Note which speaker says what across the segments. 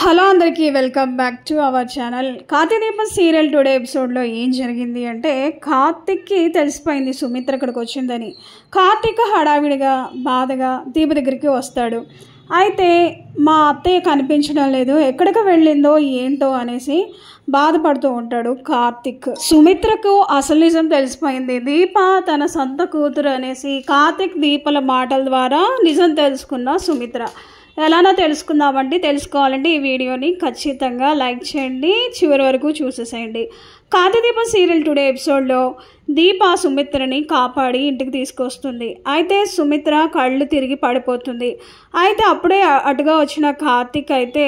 Speaker 1: Hello అందరికీ welcome back to our channel. Karthika Deepam serial today ఎపిసోడ్లో ఏం జరిగింది అంటే, కార్తిక్కి తెలిసిపోయింది సుమిత్ర ఇక్కడికి వచ్చిందని. కార్తిక్ హడావిడిగా బాధగా దీప దగ్గరికి వస్తాడు. అయితే మా అత్తయ్య కనిపించడం లేదు, ఎక్కడికి వెళ్ళిందో ఏంటో అనేసి బాధపడుతూ ఉంటాడు కార్తిక్. సుమిత్రకు అసలు నిజం తెలిసిపోయింది, దీప తన సొంత కూతురు అనేసి. కార్తిక్ దీపల మాటల ద్వారా నిజం తెలుసుకున్న సుమిత్ర. ఎలానో తెలుసుకుందామంటే, తెలుసుకోవాలంటే ఈ వీడియోని ఖచ్చితంగా లైక్ చేయండి, చివరి వరకు చూసేసేయండి. కార్తీక దీపం సీరియల్ టుడే ఎపిసోడ్లో దీప సుమిత్రని కాపాడి ఇంటికి తీసుకొస్తుంది. అయితే సుమిత్ర కళ్ళు తిరిగి పడిపోతుంది. అయితే అప్పుడే అటుగా వచ్చిన కార్తిక్ అయితే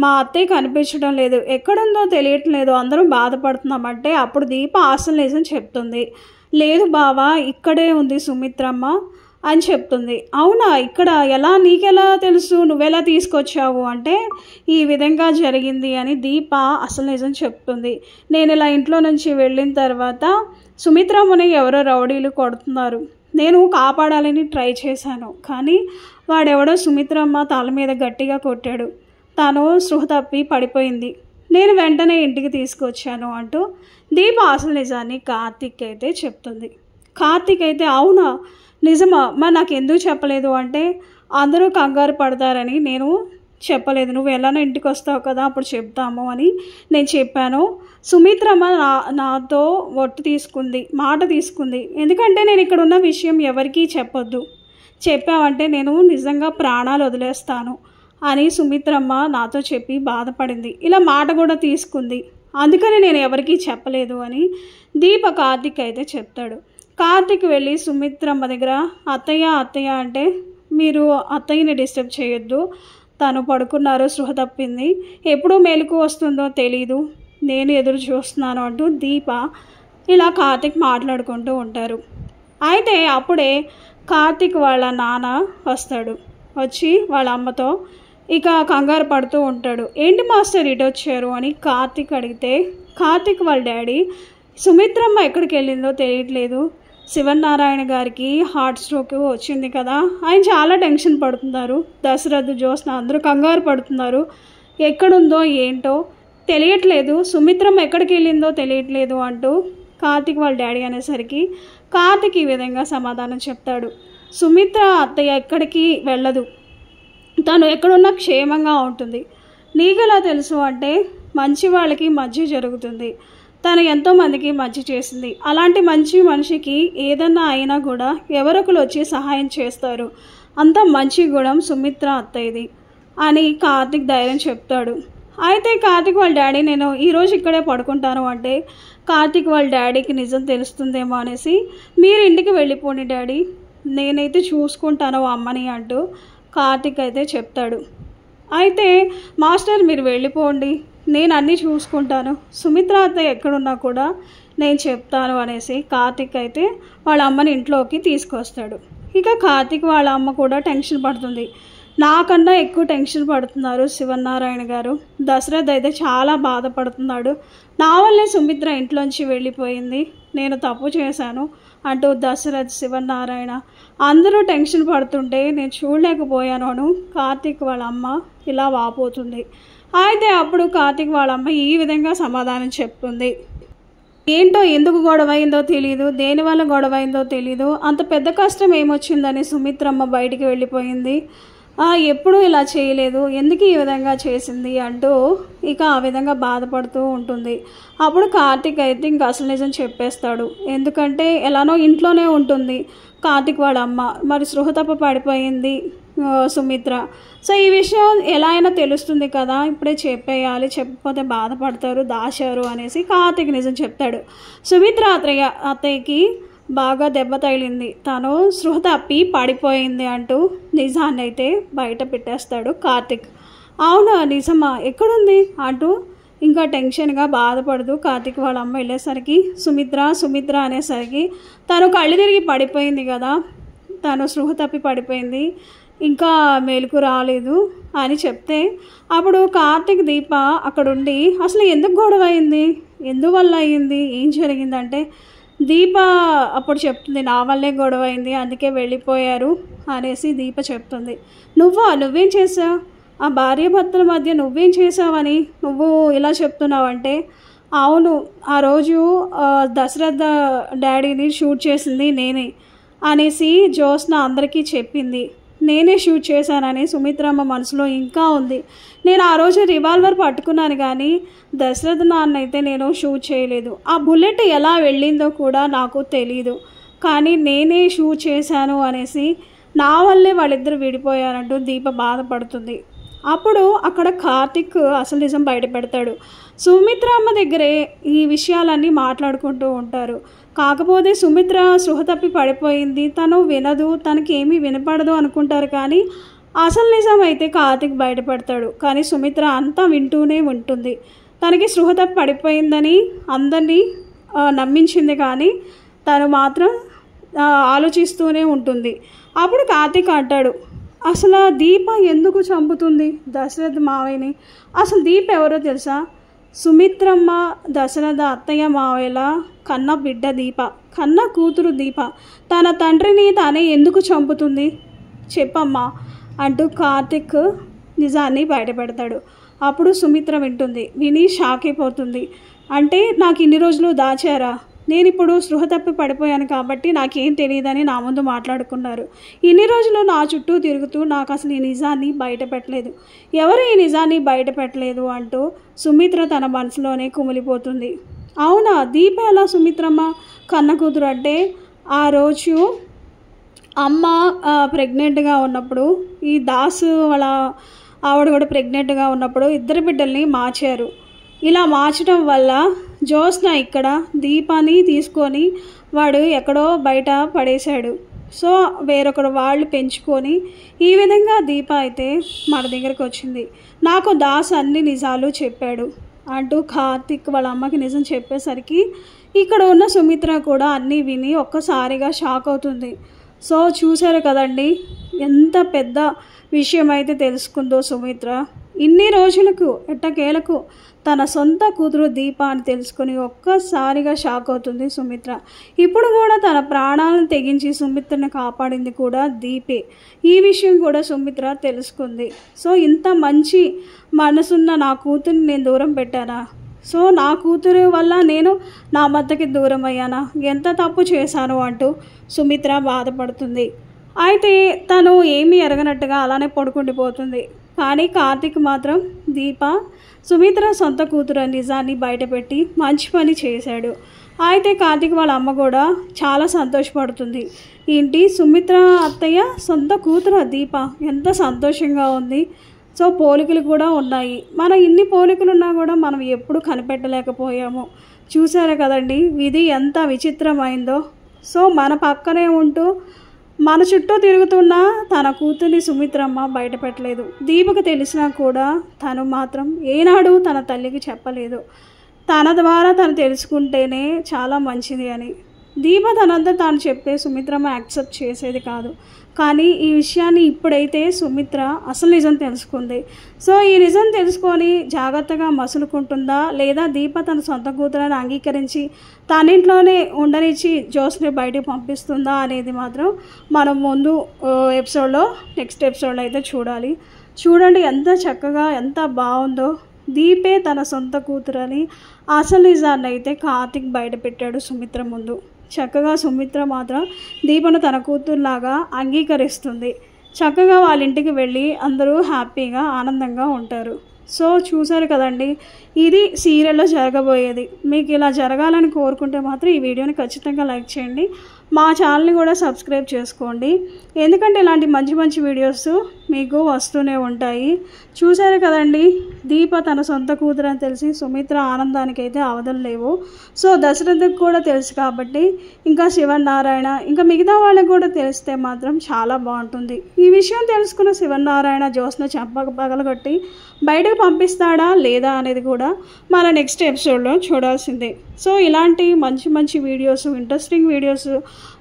Speaker 1: మా అత్తయ్య కనిపించడం లేదు, ఎక్కడుందో తెలియట్లేదు, అందరం బాధపడుతున్నామంటే అప్పుడు దీప అసలు నిజం చెప్తుంది. లేదు బావా, ఇక్కడే ఉంది సుమిత్రమ్మ అని చెప్తుంది. అవునా, ఇక్కడ ఎలా, నీకెలా తెలుసు, నువ్వెలా తీసుకొచ్చావు అంటే ఈ విధంగా జరిగింది అని దీప అసలు నిజం చెప్తుంది. నేను ఇలా ఇంట్లో నుంచి వెళ్ళిన తర్వాత సుమిత్రమ్మని ఎవరో రౌడీలు కొడుతున్నారు, నేను కాపాడాలని ట్రై చేశాను, కానీ వాడెవడో సుమిత్రమ్మ తల మీద గట్టిగా కొట్టాడు, తను స్పృహ తప్పి పడిపోయింది, నేను వెంటనే ఇంటికి తీసుకొచ్చాను అంటూ దీప అసలు నిజాన్ని కార్తిక్ అయితే చెప్తుంది. కార్తిక్ అయితే అవునా, నిజమా, మరి నాకు ఎందుకు చెప్పలేదు అంటే అందరూ కంగారు పడతారని నేను చెప్పలేదు, నువ్వు ఎలానో ఇంటికి వస్తావు కదా అప్పుడు చెప్తాము అని నేను చెప్పాను. సుమిత్రమ్మ నాతో మాట తీసుకుంది, ఎందుకంటే నేను ఇక్కడ ఉన్న విషయం ఎవరికీ చెప్పొద్దు, చెప్పావంటే నేను నిజంగా ప్రాణాలు వదిలేస్తాను అని సుమిత్రమ్మ నాతో చెప్పి బాధపడింది, ఇలా మాట కూడా తీసుకుంది, అందుకని నేను ఎవరికీ చెప్పలేదు అని దీప కార్తిక్ అయితే చెప్తాడు. కార్తిక్ వెళ్ళి సుమిత్రమ్మ దగ్గర అత్తయ్య అంటే, మీరు అత్తయ్యని డిస్టర్బ్ చేయొద్దు, తను పడుకున్నారు, స్పృహ తప్పింది, ఎప్పుడు మెలకు వస్తుందో తెలీదు, నేను ఎదురు చూస్తున్నాను అంటూ దీప ఇలా కార్తిక్ మాట్లాడుకుంటూ ఉంటారు. అయితే అప్పుడే కార్తిక్ వాళ్ళ నాన్న వస్తాడు. వచ్చి వాళ్ళ అమ్మతో ఇక కంగారు పడుతూ ఉంటాడు. ఏంటి మాస్టర్ ఇటు వచ్చారు అని కార్తిక్ అడిగితే, కార్తిక్ వాళ్ళ డాడీ సుమిత్రమ్మ ఎక్కడికి వెళ్ళిందో తెలియట్లేదు, శివనారాయణ గారికి హార్ట్ స్ట్రోక్ వచ్చింది కదా, ఆయన చాలా టెన్షన్ పడుతున్నారు, దశరథ్ జ్యోత్స్న అందరూ కంగారు పడుతున్నారు, ఎక్కడుందో ఏంటో తెలియట్లేదు, సుమిత్రమ్మ ఎక్కడికి వెళ్ళిందో తెలియట్లేదు అంటూ కార్తిక్ వాళ్ళ డాడీ అనేసరికి కార్తిక్ ఈ విధంగా సమాధానం చెప్తాడు. సుమిత్ర అత్తయ్య ఎక్కడికి వెళ్ళదు, తను ఎక్కడున్నా క్షేమంగా ఉంటుంది, నీకెలా తెలుసు అంటే మంచి వాళ్ళకి మంచి జరుగుతుంది, తను ఎంతోమందికి మంచి చేసింది, అలాంటి మంచి మనిషికి ఏదన్నా అయినా కూడా ఎవరొకరు వచ్చి సహాయం చేస్తారు, అంత మంచి గుణం సుమిత్ర అత్తయ్యది అని కార్తిక్ ధైర్యం చెప్తాడు. అయితే కార్తిక్ వాళ్ళ డాడీ నేను ఈరోజు ఇక్కడే పడుకుంటాను అంటే కార్తిక్ వాళ్ళ డాడీకి నిజం తెలుస్తుందేమో అనేసి, మీరు ఇంటికి వెళ్ళిపోండి డాడీ, నేనైతే చూసుకుంటాను అమ్మని అంటూ కార్తిక్ అయితే చెప్తాడు. అయితే మాస్టర్ మీరు వెళ్ళిపోండి, నేను అన్నీ చూసుకుంటాను, సుమిత్ర అత్తయ్య ఎక్కడున్నా కూడా నేను చెప్తాను అనేసి కార్తిక్ అయితే వాళ్ళ అమ్మని ఇంట్లోకి తీసుకొస్తాడు. ఇక కార్తిక్ వాళ్ళ అమ్మ కూడా టెన్షన్ పడుతుంది, నాకన్నా ఎక్కువ టెన్షన్ పడుతున్నారు శివనారాయణ గారు, దశరథ్ అయితే చాలా బాధపడుతున్నాడు, నా వల్లే సుమిత్ర ఇంట్లోంచి వెళ్ళిపోయింది, నేను తప్పు చేశాను అంటూ దశరథ్ శివనారాయణ అందరూ టెన్షన్ పడుతుంటే నేను చూడలేకపోయాను అను కార్తిక్ వాళ్ళ అమ్మ ఇలా వాపోతుంది. అయితే అప్పుడు కార్తిక్ వాళ్ళ అమ్మ ఈ విధంగా సమాధానం చెప్తుంది. ఏంటో ఎందుకు గొడవ అయిందో తెలీదు, దేనివల్ల గొడవ అయిందో తెలీదు, అంత పెద్ద కష్టం ఏమొచ్చిందని సుమిత్రమ్మ బయటికి వెళ్ళిపోయింది, ఎప్పుడూ ఇలా చేయలేదు, ఎందుకు ఈ విధంగా చేసింది అంటూ ఇక ఆ విధంగా బాధపడుతూ ఉంటుంది. అప్పుడు కార్తిక్ అయితే ఇంక అసలు నిజం చెప్పేస్తాడు, ఎందుకంటే ఎలానో ఇంట్లోనే ఉంటుంది కార్తిక్ వాళ్ళ అమ్మ, మరి స్పృహ తప్ప పడిపోయింది సుమిత్ర, సో ఈ విషయం ఎలా అయినా తెలుస్తుంది కదా, ఇప్పుడే చెప్పేయాలి, చెప్పకపోతే బాధపడతారు, దాచారు అనేసి కార్తిక్ నిజం చెప్తాడు. సుమిత్ర అత్తయ్యకి బాగా దెబ్బ తగిలింది, తను స్పృహ తప్పి పడిపోయింది అంటూ నిజాన్ని అయితే బయట పెట్టేస్తాడు కార్తిక్. అవునా, నిజమా, ఎక్కడుంది అంటూ ఇంకా టెన్షన్గా బాధపడుతూ కార్తిక్ వాళ్ళ అమ్మ వెళ్ళేసరికి సుమిత్ర అనేసరికి తను కళ్ళు తిరిగి పడిపోయింది కదా, తను స్పృహ తప్పి పడిపోయింది, ఇంకా మేలుకు రాలేదు అని చెప్తే అప్పుడు కార్తిక్ దీప అక్కడుండి అసలు ఎందుకు గొడవ అయింది, ఎందువల్ల అయింది, ఏం జరిగిందంటే దీప అప్పుడు చెప్తుంది, నా వల్లే గొడవ అయింది, అందుకే వెళ్ళిపోయారు అనేసి దీప చెప్తుంది. నువ్వేం చేసావు ఆ భార్యాభర్తల మధ్య నువ్వేం చేసావని నువ్వు ఇలా చెప్తున్నావంటే, అవును ఆ రోజు దశరథ డాడీని షూట్ చేసింది నేనే అనేసి జ్యోత్స్న అందరికీ చెప్పింది. నేనే షూట్ చేశానని సుమిత్రమ్మ మనసులో ఇంకా ఉంది. నేను ఆ రోజు రివాల్వర్ పట్టుకున్నాను కానీ దశరథ నాన్న అయితే నేను షూట్ చేయలేదు. ఆ బుల్లెట్ ఎలా వెళ్ళిందో కూడా నాకు తెలీదు, కానీ నేనే షూట్ చేశాను అనేసి నా వల్లే వాళ్ళిద్దరు విడిపోయారంటూ దీప బాధపడుతుంది. అప్పుడు అక్కడ కార్తిక్ అసలు నిజం బయట పెడతాడు. సుమిత్రమ్మ దగ్గరే ఈ విషయాలన్నీ మాట్లాడుకుంటూ ఉంటారు. కాకపోతే సుమిత్ర స్పృహ తప్పి పడిపోయింది, తను వినదు, తనకి ఏమీ వినపడదు అనుకుంటారు. కానీ అసలు నిజం అయితే కార్తిక్ బయటపడతాడు. కానీ సుమిత్ర అంతా వింటూనే ఉంటుంది. తనకి స్పృహ తప్పి పడిపోయిందని అందరినీ నమ్మించింది, కానీ తను మాత్రం ఆలోచిస్తూనే ఉంటుంది. అప్పుడు కార్తిక్ అంటాడు, అసలు దీప ఎందుకు చంపుతుంది దశరథ మావయ్యని? అసలు దీప ఎవరో తెలుసా? సుమిత్రమ్మ దశరథ అత్తయ్య మావయ్యల కన్న బిడ్డ దీప, కన్న కూతురు దీప. తన తండ్రిని తానే ఎందుకు చంపుతుంది చెప్పమ్మా అంటూ కార్తిక్ నిజాన్ని బయటపెడతాడు. అప్పుడు సుమిత్ర వింటుంది. విని షాక్ అయిపోతుంది. అంటే నాకు ఇన్ని రోజులు దాచారా? నేను ఇప్పుడు స్పృహ తప్పి పడిపోయాను కాబట్టి నాకేం తెలియదని నా ముందు మాట్లాడుకున్నారు. ఇన్ని రోజులు నా చుట్టూ తిరుగుతూ నాకు అసలు ఈ నిజాన్ని బయట పెట్టలేదు. ఎవరు ఈ నిజాన్ని బయట పెట్టలేదు అంటూ సుమిత్ర తన మనసులోనే కుమిలిపోతుంది. అవునా, దీప ఎలా సుమిత్రమ్మ కన్న కూతురు అంటే? ఆ రోజు అమ్మ ప్రెగ్నెంట్గా ఉన్నప్పుడు, ఈ దాసు వాళ్ళ ఆవిడ కూడా ప్రెగ్నెంట్గా ఉన్నప్పుడు ఇద్దరు బిడ్డల్ని మార్చారు. ఇలా మార్చడం వల్ల జ్యోత్స్న ఇక్కడ దీపాన్ని తీసుకొని వాడు ఎక్కడో బయట పడేశాడు. సో వేరొకరు వాళ్ళు పెంచుకొని ఈ విధంగా దీప అయితే మన దగ్గరకు వచ్చింది. నాకు దాస్ అన్ని నిజాలు చెప్పాడు అంటూ కార్తిక్ వాళ్ళ అమ్మకి నిజం చెప్పేసరికి ఇక్కడ ఉన్న సుమిత్ర కూడా అన్నీ విని ఒక్కసారిగా షాక్ అవుతుంది. సో చూశారు కదండి ఎంత పెద్ద విషయం అయితే తెలుసుకుందో సుమిత్ర. ఇన్ని రోజులకు ఎట్టకేలకు తన సొంత కూతురు దీప అని తెలుసుకొని ఒక్కసారిగా షాక్ అవుతుంది సుమిత్ర. ఇప్పుడు కూడా తన ప్రాణాలను తెగించి సుమిత్రని కాపాడింది కూడా దీపే. ఈ విషయం కూడా సుమిత్ర తెలుసుకుంది. సో ఇంత మంచి మనసున్న నా కూతుర్ని నేను దూరం పెట్టానా? సో నా కూతురు వల్ల నేను నా భర్తకి దూరం అయ్యానా? ఎంత తప్పు చేశాను అంటూ సుమిత్ర బాధపడుతుంది. అయితే తను ఏమీ ఎరగనట్టుగా అలానే పడుకుండిపోతుంది. కానీ కార్తిక్ మాత్రం దీప సుమిత్ర సొంత కూతురు నిజాన్ని బయటపెట్టి మంచి పని చేశాడు. అయితే కార్తిక్ వాళ్ళ అమ్మ కూడా చాలా సంతోషపడుతుంది. ఏంటి సుమిత్ర అత్తయ్య సొంత కూతురు దీప, ఎంత సంతోషంగా ఉంది. సో పోలికలు కూడా ఉన్నాయి. మన ఇన్ని పోలికలు ఉన్నా కూడా మనం ఎప్పుడు కనిపెట్టలేకపోయాము. చూసారు కదండి విధి ఎంత విచిత్రమైందో. సో మన పక్కనే ఉంటూ మన చుట్టూ తిరుగుతున్న తన కూతుర్ని సుమిత్రమ్మ బయటపెట్టలేదు. దీపకు తెలిసినా కూడా తను మాత్రం ఏనాడు తన తల్లికి చెప్పలేదు. తన ద్వారా తను తెలుసుకుంటేనే చాలా మంచిది అని. దీప తనంతా తాను చెప్తే సుమిత్రమ్మ యాక్సెప్ట్ చేసేది కాదు. కానీ ఈ విషయాన్ని ఇప్పుడైతే సుమిత్ర అసలు నిజం తెలుసుకుంది. సో ఈ నిజం తెలుసుకొని జాగ్రత్తగా మసులుకుంటుందా, లేదా దీప తన సొంత కూతురని అంగీకరించి తనింట్లోనే ఉండనిచ్చి జ్యోత్స్ని బయటకు పంపిస్తుందా అనేది మాత్రం మనం ముందు ఎపిసోడ్లో నెక్స్ట్ ఎపిసోడ్లో అయితే చూడాలి. చూడండి ఎంత చక్కగా ఎంత బాగుందో. దీపే తన సొంత కూతురని అసలు నిజాన్ని అయితే కార్తిక్ బయట పెట్టాడు సుమిత్ర ముందు. చక్కగా సుమిత్ర మాత్రం దీపను తన కూతురులాగా అంగీకరిస్తుంది. చక్కగా వాళ్ళ ఇంటికి వెళ్ళి అందరూ హ్యాపీగా ఆనందంగా ఉంటారు. సో చూసారు కదండి ఇది సీరియల్లో జరగబోయేది. మీకు ఇలా జరగాలని కోరుకుంటే మాత్రం ఈ వీడియోని ఖచ్చితంగా లైక్ చేయండి. మా ఛానల్ని కూడా సబ్స్క్రైబ్ చేసుకోండి. ఎందుకంటే ఇలాంటి మంచి మంచి వీడియోస్ మీకు వస్తూనే ఉంటాయి. చూసారు కదండి దీప తన సొంత కూతురు అని తెలిసి సుమిత్ర ఆనందానికి అయితే అవధులు లేవు. సో దశరథకు కూడా తెలుసు కాబట్టి ఇంకా శివనారాయణ ఇంకా మిగతా వాళ్ళకి కూడా తెలిస్తే మాత్రం చాలా బాగుంటుంది. ఈ విషయం తెలుసుకున్న శివనారాయణ జ్యోత్స్న పగలగొట్టి బయటకు పంపిస్తాడా లేదా అనేది కూడా మన నెక్స్ట్ ఎపిసోడ్లో చూడాల్సిందే. సో ఇలాంటి మంచి మంచి వీడియోస్, ఇంట్రెస్టింగ్ వీడియోస్,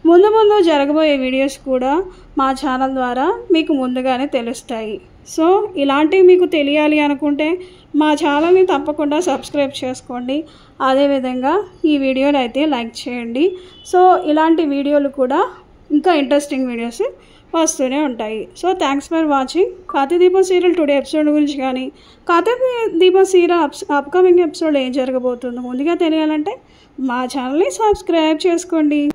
Speaker 1: ముందు ముందు జరగబోయే వీడియోస్ కూడా మా ఛానల్ ద్వారా మీకు ముందుగానే తెలుస్తాయి. సో ఇలాంటివి మీకు తెలియాలి అనుకుంటే మా ఛానల్ని తప్పకుండా సబ్స్క్రైబ్ చేసుకోండి. అదేవిధంగా ఈ వీడియోని అయితే లైక్ చేయండి. సో ఇలాంటి వీడియోలు కూడా ఇంకా ఇంట్రెస్టింగ్ వీడియోస్ వస్తూనే ఉంటాయి. So thanks for watching. Karthika Deepam serial today episode గురించి కానీ Karthika Deepam serial upcoming episode ఏం జరగబోతుందో ముందుగా తెలియాలంటే మా ఛానల్ని సబ్స్క్రైబ్ చేసుకోండి.